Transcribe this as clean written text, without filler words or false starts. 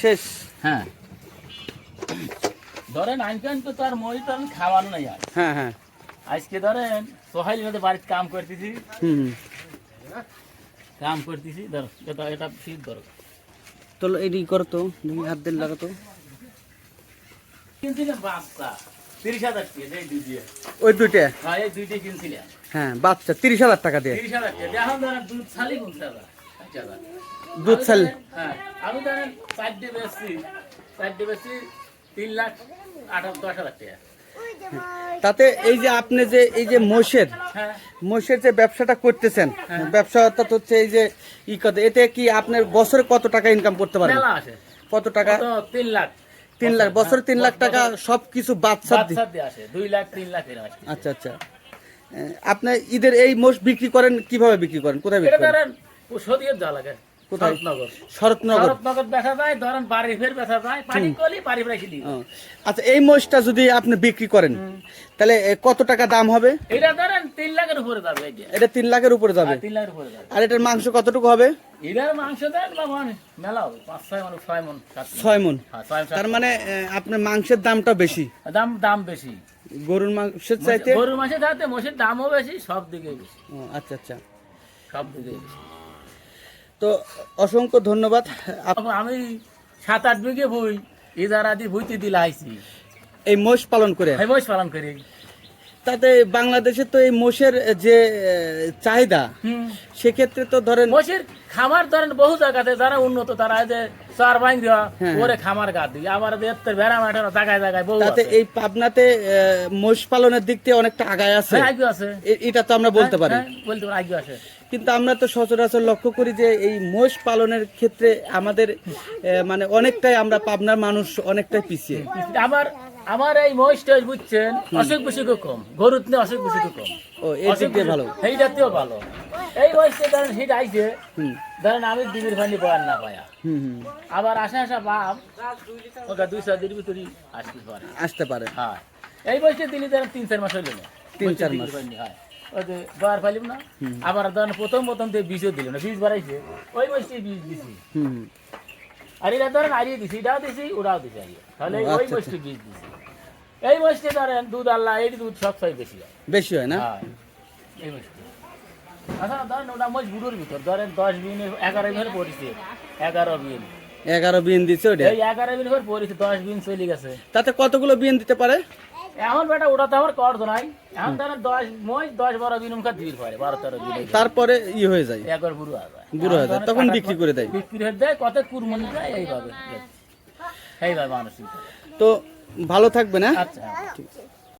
শেষ। হ্যাঁ ধরেন আইনকান তো তার মই তো আমি খাওয়ানো নাই আর। হ্যাঁ হ্যাঁ। আজকে ধরেন সোহাইল মধ্যে বাড়িতে কাম করতেছি, কাম করতেছি, ধর এটা এটা শীত ধরো তো এডি করো তো, দেখি হাত দিন লাগাতো। কিনছিলাম বাচ্চা 30,000 টাকা এই দুই দিয়ে। ওই দুইটা? হ্যাঁ এই দুইটাই কিনছিলাম। হ্যাঁ বাচ্চা 30,000 টাকা দিয়ে। 30,000 টাকা এখন ধরেন দুধ ছালি কিনতে হবে। দুধ ছাল? হ্যাঁ আমি ধরেন 4 বেশি 3,08,10,000 টাকা। তাতে এই যে আপনি যে এই যে মোষের যে ব্যবসাটা করতেছেন, ব্যবসাটা হচ্ছে এই যে ই কত, এতে কি আপনার বছরে কত টাকা ইনকাম করতে পারেন? কত টাকা? 3 লাখ। 3 লাখ বছরে 3 লাখ টাকা সবকিছু বাচ্চা দিয়ে আসে 2 লাখ 3 লাখ এর আসে। আচ্ছা আচ্ছা। আপনি ঈদের এই মোষ বিক্রি করেন কিভাবে বিক্রি করেন, কোথায় বিক্রি করেন? সদিয়ে দেওয়া লাগে। কোথায়? শরৎনগর বেচা যায়, ধরেন বাড়ি ফের বেচা যায়, পানি কলি বাড়ি ফের কিনি। আচ্ছা এই মোষটা যদি আপনি বিক্রি করেন তাহলে কত টাকা দাম হবে? এটা ধরেন 3 লাখের উপরে যাবে। এটা 3 লাখের উপরে যাবে? 3 লাখের উপরে যাবে। আর এটার মাংস কতটুকু হবে? এটার মাংস দেন বাবা মেলা হবে 5-6 মণ 6 মণ 6 মণ। হ্যাঁ তার মানে আপনার মাংসের দামটা বেশি? দাম বেশি গরুর মাংসের চাইতে। গরুর মাংসের চাইতে মোষের দামও বেশি, সব দিকে বেশি। আচ্ছা আচ্ছা, সব দিকে বেশি। তো অসংখ্য ধন্যবাদ। আমি 7-8 বিঘে বই ইদারাদি বইতে দিলে আইছি এই মোষ পালন করে। মোষ পালন করি। তাতে বাংলাদেশে তো এই মোষের যে চাহিদা, সেক্ষেত্রে তো ধরেন মোষের খামার ধরেন বহু জায়গাতে যারা উন্নত তারা যে চার বাইন দেওয়া ওরে খামার গা দিই, আবার ভেড়া মাঠের জায়গায় জায়গায় বহু। তাতে এই পাবনাতে মোষ পালনের দিক থেকে অনেকটা আগায় আছে। এটা তো আমরা বলতে পারি, বলতে পারি আগে আছে। কিন্তু আমরা তো সচরাচর লক্ষ্য করি যে এই মোষ পালনের ক্ষেত্রে আমাদের মানে অনেকটাই, আমরা পাবনার মানুষ অনেকটাই পিছিয়ে। আমার এই মহিষটা বুঝছেন অসুখ বিসুখ কম, গরুর নিয়ে অসুখ বিসুখ কম। ও এই দিক দিয়ে ভালো, সেইটাতেও ভালো। এই মহিষটা ধরেন হিট আইছে, ধরেন আমি দিদির ভান্ডি বয়ার না পায়া, আবার আসা বাপ ওটা 2-4 দিনের ভিতরে আসতে পারে। হ্যাঁ এই মহিষটা দিলে ধরেন 3-4 মাস হইল না, 3-4 মাস। হয় ওই যে বয়ার পাইলাম না। আবার ধরেন প্রথম দিয়ে বীজও দিল না, বীজ বাড়াইছে ওই মহিষটি বীজ দিছি। আর এটা ধরেন আরিয়ে দিছি, এটাও দিছি ওটাও দিছি আরিয়ে, তাহলে ওই মহিষটি বীজ দিছি। এই মহিষটি ধরেন দুধ আল্লাহ এই দুধ সবসময় বেশি হয় না? এই মহিষটি আচ্ছা ধরেন ওটা মহিষ গুঁড়োর ভিতর ধরেন 10 বিন 11 বিন পড়েছে, 11 বিন দিচ্ছে ওটা। এই 11 বিন করে পড়েছে, 10 বিন চলে গেছে। তাতে কতগুলো বিন দিতে পারে? এখন বেটা ওটা তো আমার কর্দ নাই, এখন ধরেন 10 মহিষ 10-12 বিন মুখা দিবি পারে, 12-13 বিন। তারপরে ই হয়ে যায়, একবার বুড়ো হয়ে যায়, তখন বিক্রি করে দেয়। কত কুরবানি দেয় এইভাবে মানুষ। তো ভালো থাকবে না? আচ্ছা।